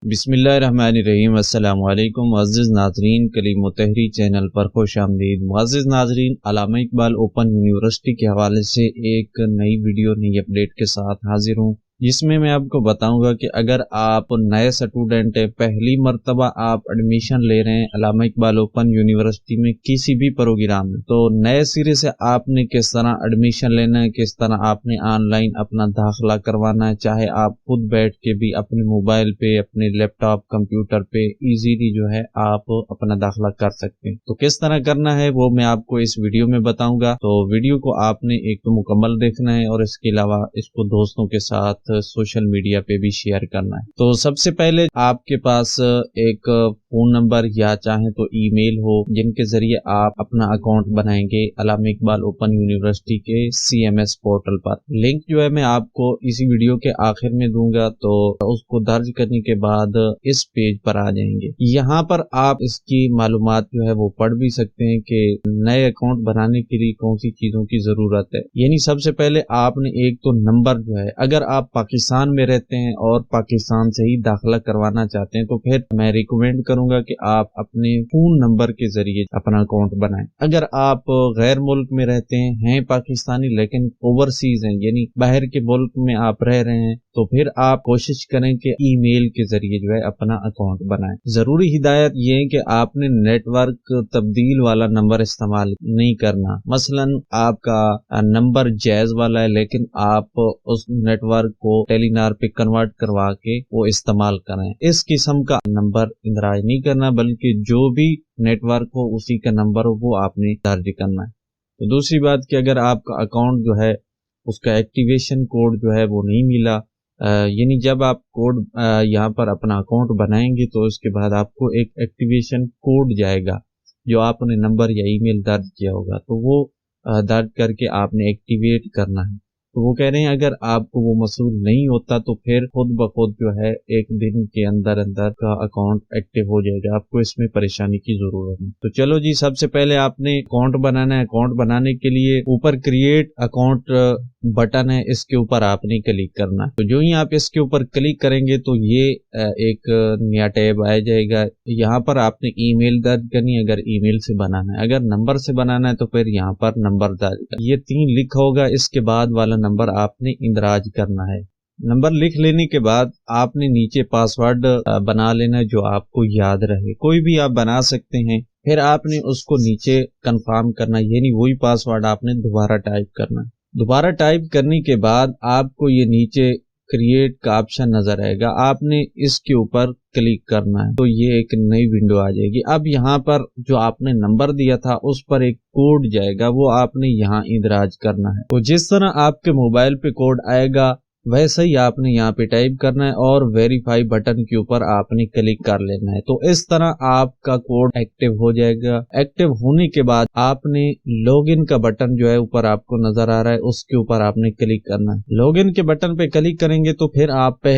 بسم اللہ الرحمن الرحیم۔ السلام علیکم معزز ناظرین، کلیم و تحریر چینل پر خوش آمدید۔ معزز ناظرین، علامہ اقبال اوپن یونیورسٹی کے حوالے سے ایک نئی ویڈیو نئی اپڈیٹ کے ساتھ حاضر ہوں، جس میں آپ کو بتاؤں گا کہ اگر آپ نئے سٹوڈنٹ ہیں، پہلی مرتبہ آپ ایڈمیشن لے رہے ہیں علامہ اقبال اوپن یونیورسٹی میں کسی بھی پروگرام میں، تو نئے سرے سے آپ نے کس طرح ایڈمیشن لینا ہے، کس طرح آپ نے آن لائن اپنا داخلہ کروانا ہے، چاہے آپ خود بیٹھ کے بھی اپنے موبائل پہ، اپنے لیپ ٹاپ کمپیوٹر پہ ایزیلی جو ہے آپ اپنا داخلہ کر سکتے ہیں۔ تو کس طرح کرنا ہے وہ میں آپ کو اس ویڈیو میں بتاؤں گا، تو ویڈیو کو آپ نے ایک تو مکمل دیکھنا ہے اور اس کے علاوہ اس کو دوستوں کے ساتھ سوشل میڈیا پہ بھی شیئر کرنا ہے۔ تو سب سے پہلے آپ کے پاس ایک فون نمبر یا چاہیں تو ای میل ہو، جن کے ذریعے آپ اپنا اکاؤنٹ بنائیں گے علامہ اقبال اوپن یونیورسٹی کے CMS پورٹل پر۔ لنک جو ہے میں آپ کو اسی ویڈیو کے آخر میں دوں گا، تو اس کو درج کرنے کے بعد اس پیج پر آ جائیں گے۔ یہاں پر آپ اس کی معلومات جو ہے وہ پڑھ بھی سکتے ہیں کہ نئے اکاؤنٹ بنانے کے لیے کون سی چیزوں کی ضرورت ہے۔ یعنی سب سے پہلے آپ نے ایک تو نمبر جو ہے، اگر آپ پاکستان میں رہتے ہیں اور پاکستان سے ہی داخلہ کروانا چاہتے ہیں تو پھر میں ریکمینڈ کروں گا کہ آپ اپنے فون نمبر کے ذریعے اپنا اکاؤنٹ بنائیں۔ اگر آپ غیر ملک میں رہتے ہیں پاکستانی لیکن اوورسیز ہیں، یعنی باہر کے ملک میں آپ رہ رہے ہیں، تو پھر آپ کوشش کریں کہ ای میل کے ذریعے جو ہے اپنا اکاؤنٹ بنائیں۔ ضروری ہدایت یہ ہے کہ آپ نے نیٹ ورک تبدیل والا نمبر استعمال نہیں کرنا۔ مثلا آپ کا نمبر جائز والا ہے لیکن آپ اس نیٹ ورک کو ٹیلی نار پہ کنورٹ کروا کے وہ استعمال کریں۔ اس قسم کا نمبر اندراج نہیں کرنا، بلکہ جو بھی نیٹ ورک ہو اسی کا نمبر ہو وہ آپ نے درج کرنا ہے۔ تو دوسری بات کہ اگر آپ کا اکاؤنٹ جو ہے اس کا ایکٹیویشن کوڈ جو ہے وہ نہیں ملا، یعنی جب آپ کوڈ یہاں پر اپنا اکاؤنٹ بنائیں گے تو اس کے بعد آپ کو ایک ایکٹیویشن کوڈ جائے گا جو آپ نے نمبر یا ای میل درج کیا ہوگا، تو وہ درج کر کے آپ نے ایکٹیویٹ کرنا ہے۔ تو وہ کہہ رہے ہیں اگر آپ کو وہ موصول نہیں ہوتا تو پھر خود بخود جو ہے ایک دن کے اندر کا اکاؤنٹ ایکٹیو ہو جائے گا، آپ کو اس میں پریشانی کی ضرورت نہیں۔ تو چلو جی، سب سے پہلے آپ نے اکاؤنٹ بنانا ہے۔ اکاؤنٹ بنانے کے لیے اوپر کریٹ اکاؤنٹ بٹن ہے، اس کے اوپر آپ نے کلک کرنا ہے۔ تو جو ہی آپ اس کے اوپر کلک کریں گے تو یہ ایک نیا ٹیب آ جائے گا۔ یہاں پر آپ نے ای میل درج کرنی ہے اگر ای میل سے بنانا ہے، اگر نمبر سے بنانا ہے تو پھر یہاں پر نمبر درج کرنا۔ یہ 3 لکھا ہوگا، اس کے بعد والا نمبر آپ نے اندراج کرنا ہے۔ نمبر لکھ لینے کے بعد آپ نے نیچے پاسورڈ بنا لینا ہے جو آپ کو یاد رہے، کوئی بھی آپ بنا سکتے ہیں۔ پھر آپ نے اس کو نیچے کنفرم کرنا، یعنی وہی پاسورڈ آپ نے دوبارہ ٹائپ کرنا ہے۔ دوبارہ ٹائپ کرنے کے بعد آپ کو یہ نیچے کریٹ کا آپشن نظر آئے گا، آپ نے اس کے اوپر کلک کرنا ہے تو یہ ایک نئی ونڈو آ جائے گی۔ اب یہاں پر جو آپ نے نمبر دیا تھا اس پر ایک کوڈ جائے گا، وہ آپ نے یہاں اندراج کرنا ہے۔ تو جس طرح آپ کے موبائل پہ کوڈ آئے گا ویسے ہی آپ نے یہاں پہ ٹائپ کرنا ہے اور ویریفائی بٹن کے اوپر آپ نے کلک کر لینا ہے۔ تو اس طرح آپ کا کوڈ ایکٹیو ہو جائے گا۔ ایکٹیو ہونے کے بعد آپ نے لاگ ان کا بٹن جو ہے اوپر آپ کو نظر آ رہا ہے، اس کے اوپر آپ نے کلک کرنا ہے۔ لاگ ان کے بٹن پہ کلک کریں گے تو پھر آپ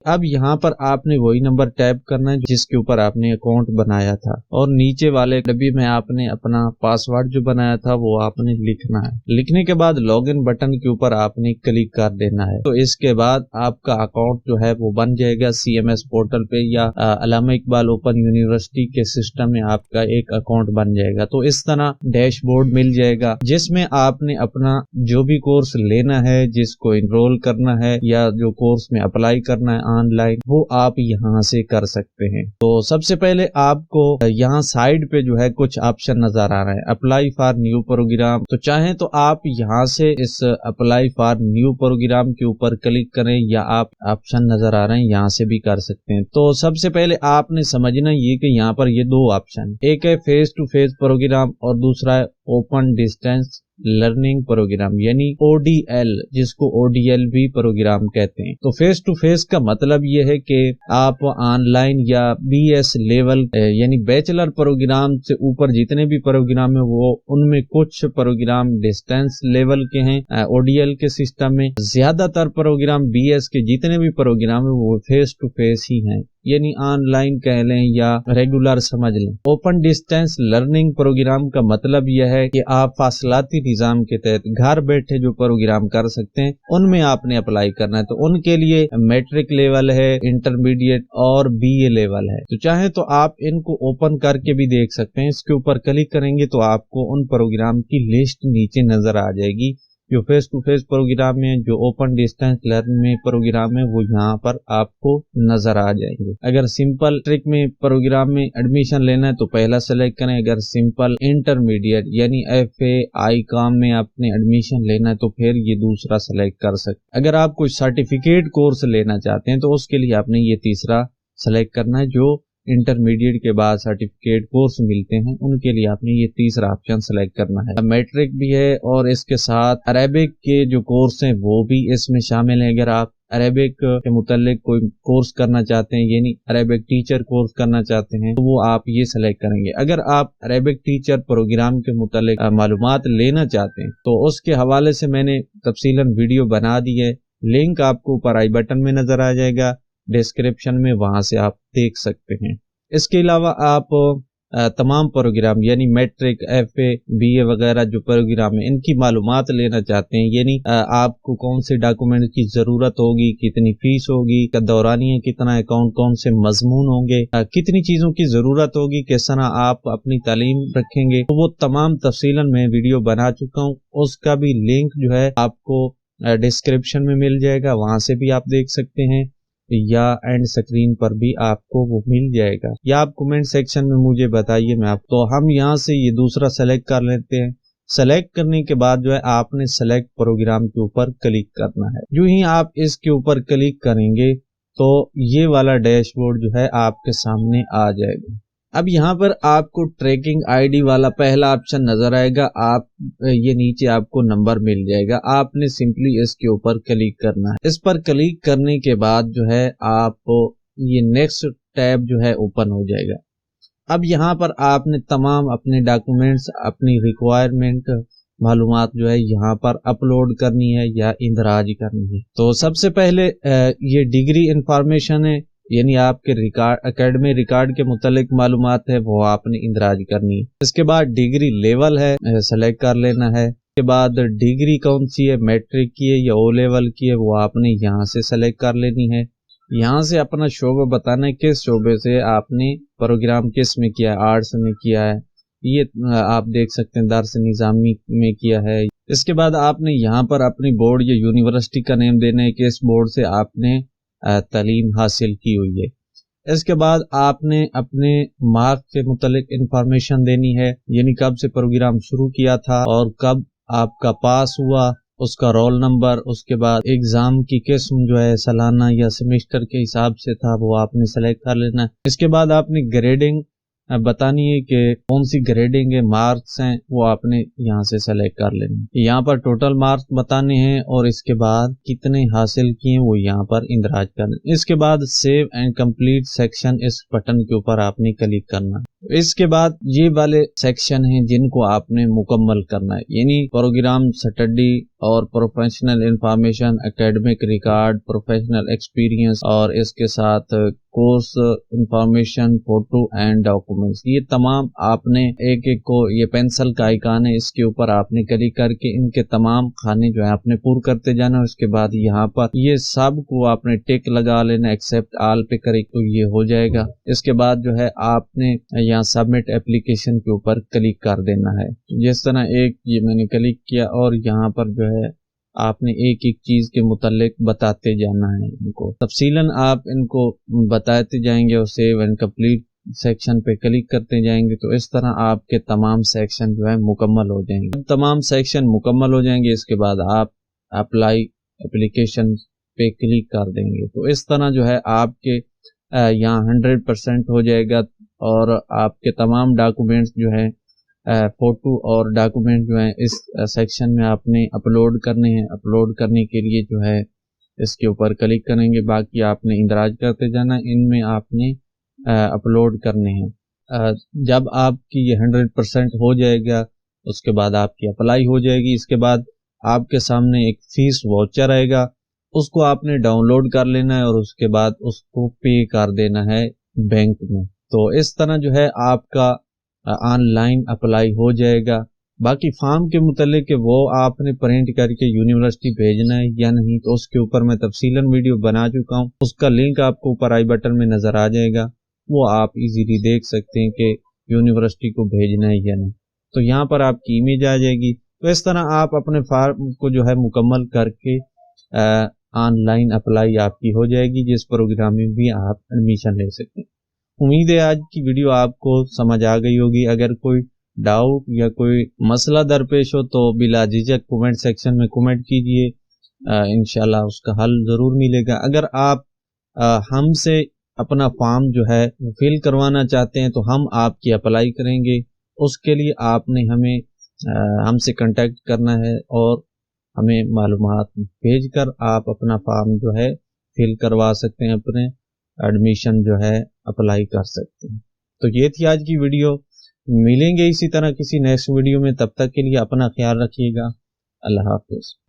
اب یہاں پر آپ نے وہی نمبر ٹائپ کرنا ہے جس کے اوپر آپ نے اکاؤنٹ بنایا تھا، اور نیچے والے ڈبی میں آپ نے اپنا پاسورڈ جو بنایا تھا وہ آپ نے لکھنا ہے۔ لکھنے کے بعد لاگ ان بٹن کے اوپر آپ نے کلک کر دینا ہے۔ تو اس کے بعد آپ کا اکاؤنٹ جو ہے وہ بن جائے گا CMS پورٹل پہ، یا علامہ اقبال اوپن یونیورسٹی کے سسٹم میں آپ کا ایک اکاؤنٹ بن جائے گا۔ تو اس طرح ڈیش بورڈ مل جائے گا جس میں آپ نے اپنا جو بھی کورس لینا ہے، جس کو انرول کرنا ہے یا جو کورس میں اپلائی کرنا ہے آن لائن، وہ آپ یہاں سے کر سکتے ہیں۔ تو سب سے پہلے آپ کو یہاں سائڈ پہ جو ہے کچھ آپشن نظر آ رہا ہے، اپلائی فار نیو پروگرام۔ تو چاہیں تو آپ یہاں سے اس اپلائی فار نیو پروگرام کے اوپر کلک کریں، یا آپ آپشن نظر آ رہے ہیں یہاں سے بھی کر سکتے ہیں۔ تو سب سے پہلے آپ نے سمجھنا یہ کہ یہاں پر یہ 2 آپشن، ایک ہے فیس ٹو فیس پروگرام اور دوسرا ہے اوپن ڈسٹینس لرننگ پروگرام، یعنی ODL، جس کو ODL بھی پروگرام کہتے ہیں۔ تو فیس ٹو فیس کا مطلب یہ ہے کہ آپ آن لائن یا BS لیول یعنی بیچلر پروگرام سے اوپر جتنے بھی پروگرام ہیں وہ ان میں کچھ پروگرام ڈسٹینس لیول کے ہیں ODL کے سسٹم میں، زیادہ تر پروگرام BS کے جتنے بھی پروگرام ہیں وہ فیس ٹو فیس ہی ہیں۔ یعنی آن لائن کہہ لیں یا ریگولر سمجھ لیں۔ اوپن ڈسٹینس لرننگ پروگرام کا مطلب یہ ہے کہ آپ فاصلاتی نظام کے تحت گھر بیٹھے جو پروگرام کر سکتے ہیں ان میں آپ نے اپلائی کرنا ہے۔ تو ان کے لیے میٹرک لیول ہے، انٹرمیڈیٹ اور BA لیول ہے۔ تو چاہیں تو آپ ان کو اوپن کر کے بھی دیکھ سکتے ہیں۔ اس کے اوپر کلک کریں گے تو آپ کو ان پروگرام کی لسٹ نیچے نظر آ جائے گی، جو فیس ٹو فیس پروگرام ہے، جو اوپن ڈسٹینس لرن میں پروگرام ہے، وہ یہاں پر آپ کو نظر آ جائیں گے۔ اگر سمپل ٹرک میں پروگرام میں ایڈمیشن لینا ہے تو پہلا سلیکٹ کریں، اگر سمپل انٹرمیڈیٹ یعنی FA ICOM میں آپ نے ایڈمیشن لینا ہے تو پھر یہ دوسرا سلیکٹ کر سکتے۔ اگر آپ کوئی سرٹیفکیٹ کورس لینا چاہتے ہیں تو اس کے لیے آپ نے یہ تیسرا سلیکٹ کرنا ہے، جو انٹرمیڈیٹ کے بعد سرٹیفکیٹ کورس ملتے ہیں ان کے لیے آپ نے یہ تیسرا آپشن سلیکٹ کرنا ہے۔ میٹرک بھی ہے اور اس کے ساتھ عربک کے جو کورس ہیں وہ بھی اس میں شامل ہیں۔ اگر آپ عربک کے متعلق کوئی کورس کرنا چاہتے ہیں یعنی عربک ٹیچر کورس کرنا چاہتے ہیں تو وہ آپ یہ سلیکٹ کریں گے۔ اگر آپ عربک ٹیچر پروگرام کے متعلق معلومات لینا چاہتے ہیں تو اس کے حوالے سے میں نے تفصیلاً ویڈیو بنا دی ہے، لنک آپ کو اوپر آئی بٹن میں نظر آ جائے گا، ڈسکرپشن میں، وہاں سے آپ دیکھ سکتے ہیں۔ اس کے علاوہ آپ تمام پروگرام یعنی میٹرک، FA BA وغیرہ جو پروگرام ہیں ان کی معلومات لینا چاہتے ہیں، یعنی آپ کو کون سے ڈاکومنٹ کی ضرورت ہوگی، کتنی فیس ہوگی، دورانیہ کتنا ہے، کون سے مضمون ہوں گے، کتنی چیزوں کی ضرورت ہوگی، کس طرح آپ اپنی تعلیم رکھیں گے، تو وہ تمام تفصیلاً میں ویڈیو بنا چکا ہوں۔ اس کا بھی لنک جو ہے آپ کو ڈسکرپشن میں مل جائے گا، وہاں سے بھی آپ دیکھ سکتے ہیں، یا اینڈ سکرین پر بھی آپ کو وہ مل جائے گا، یا آپ کومنٹ سیکشن میں مجھے بتائیے، میں آپ تو ہم یہاں سے یہ دوسرا سلیکٹ کر لیتے ہیں۔ سلیکٹ کرنے کے بعد جو ہے آپ نے سلیکٹ پروگرام کے اوپر کلک کرنا ہے۔ جو ہی آپ اس کے اوپر کلک کریں گے تو یہ والا ڈیش بورڈ جو ہے آپ کے سامنے آ جائے گا۔ اب یہاں پر آپ کو ٹریکنگ ID والا پہلا آپشن نظر آئے گا، یہ نیچے آپ کو نمبر مل جائے گا، آپ نے سمپلی اس کے اوپر کلک کرنا ہے۔ اس پر کلک کرنے کے بعد جو ہے آپ یہ نیکسٹ ٹیب جو ہے اوپن ہو جائے گا۔ اب یہاں پر آپ نے تمام اپنے ڈاکومنٹس، اپنی ریکوائرمنٹ معلومات جو ہے یہاں پر اپلوڈ کرنی ہے یا اندراج کرنی ہے۔ تو سب سے پہلے یہ ڈگری انفارمیشن ہے، یعنی آپ کے اکیڈمی ریکارڈ کے متعلق معلومات ہے، وہ آپ نے اندراج کرنی ہے۔ اس کے بعد ڈگری لیول ہے، سلیکٹ کر لینا ہے۔ اس کے بعد ڈگری کون سی ہے، میٹرک کی ہے یا O لیول کی ہے، وہ آپ نے یہاں سے سلیکٹ کر لینی ہے۔ یہاں سے اپنا شعبہ بتانا ہے، کس شعبے سے آپ نے پروگرام کس میں کیا ہے، آرٹس میں کیا ہے، یہ آپ دیکھ سکتے ہیں، درس نظامی میں کیا ہے۔ اس کے بعد آپ نے یہاں پر اپنی بورڈ یا یونیورسٹی کا نیم دینا ہے کہ اس بورڈ سے آپ نے تعلیم حاصل کی ہوئی ہے۔ اس کے بعد آپ نے اپنے مارک کے متعلق انفارمیشن دینی ہے، یعنی کب سے پروگرام شروع کیا تھا اور کب آپ کا پاس ہوا، اس کا رول نمبر، اس کے بعد ایگزام کی قسم جو ہے سالانہ یا سیمسٹر کے حساب سے تھا، وہ آپ نے سلیکٹ کر لینا ہے۔ اس کے بعد آپ نے گریڈنگ بتانی ہے کہ کون سی گریڈنگ ہے، مارکس ہیں، وہ آپ نے یہاں سے سلیکٹ کر لینے۔ یہاں پر ٹوٹل مارکس بتانے ہیں اور اس کے بعد کتنے حاصل کیے وہ یہاں پر اندراج کرنا۔ اس کے بعد سیو اینڈ کمپلیٹ سیکشن، اس بٹن کے اوپر آپ نے کلک کرنا۔ اس کے بعد یہ والے سیکشن ہیں جن کو آپ نے مکمل کرنا ہے، یعنی پروگرام سٹڈی اور professional information, academic record, professional experience, اور اس کے ساتھ course information, photo and documents. یہ تمام آپ نے ایک ایک کو، یہ پینسل کا آئیکن ہے، اس کے اوپر آپ نے کلک کر کے ان کے تمام خانے جو ہے آپ نے پور کرتے جانا۔ اس کے بعد یہاں پر یہ سب کو آپ نے ٹک لگا لینا، ایکسپٹ آل پہ کرے تو یہ ہو جائے گا۔ اس کے بعد جو ہے آپ نے یہاں سبمٹ اپلیکیشن کے اوپر کلک کر دینا ہے۔ جس طرح ایک یہ میں نے کلک کیا اور یہاں پر جو ہے آپ نے ایک ایک چیز کے متعلق بتاتے جانا ہے، ان کو تفصیلاً آپ ان کو بتاتے جائیں گے اور سیو اینڈ کمپلیٹ سیکشن پہ کلک کرتے جائیں گے تو اس طرح آپ کے تمام سیکشن جو ہے مکمل ہو جائیں گے۔ تمام سیکشن مکمل ہو جائیں گے، اس کے بعد آپ اپلائی اپلیکیشن پہ کلک کر دیں گے تو اس طرح جو ہے آپ کے یہاں 100% ہو جائے گا اور آپ کے تمام ڈاکومنٹس جو ہیں، فوٹو اور ڈاکومنٹ جو ہیں اس سیکشن میں آپ نے اپلوڈ کرنے ہیں۔ اپلوڈ کرنے کے لیے جو ہے اس کے اوپر کلک کریں گے، باقی آپ نے اندراج کرتے جانا، ان میں آپ نے اپلوڈ کرنے ہیں۔ جب آپ کی یہ 100% ہو جائے گا اس کے بعد آپ کی اپلائی ہو جائے گی۔ اس کے بعد آپ کے سامنے ایک فیس واؤچر آئے گا، اس کو آپ نے ڈاؤن لوڈ کر لینا ہے اور اس کے بعد اس کو پے کر دینا ہے بینک میں۔ تو اس طرح جو ہے آپ کا آن لائن اپلائی ہو جائے گا۔ باقی فارم کے متعلق وہ آپ نے پرنٹ کر کے یونیورسٹی بھیجنا ہے یا نہیں، تو اس کے اوپر میں تفصیلاً ویڈیو بنا چکا ہوں، اس کا لنک آپ کو اوپر آئی بٹن میں نظر آ جائے گا، وہ آپ ایزیلی دیکھ سکتے ہیں کہ یونیورسٹی کو بھیجنا ہے یا نہیں۔ تو یہاں پر آپ کی امیج آ جائے گی۔ تو اس طرح آپ اپنے فارم کو جو ہے مکمل کر کے آن لائن اپلائی آپ کی ہو جائے گی، جس پروگرام میں بھی آپ ایڈمیشن لے سکتے ہیں۔ امید ہے آج کی ویڈیو آپ کو سمجھ آ گئی ہوگی۔ اگر کوئی ڈاؤٹ یا کوئی مسئلہ درپیش ہو تو بلا جھجک کومنٹ سیکشن میں کومنٹ کیجئے، انشاءاللہ اس کا حل ضرور ملے گا۔ اگر آپ ہم سے اپنا فارم جو ہے فل کروانا چاہتے ہیں تو ہم آپ کی اپلائی کریں گے۔ اس کے لیے آپ نے ہم سے کنٹیکٹ کرنا ہے اور ہمیں معلومات بھیج کر آپ اپنا فارم جو ہے فل کروا سکتے ہیں، اپنے ایڈمیشن جو ہے اپلائی کر سکتے ہیں۔ تو یہ تھی آج کی ویڈیو، ملیں گے اسی طرح کسی نیکسٹ ویڈیو میں، تب تک کے لیے اپنا خیال رکھیے گا۔ اللہ حافظ۔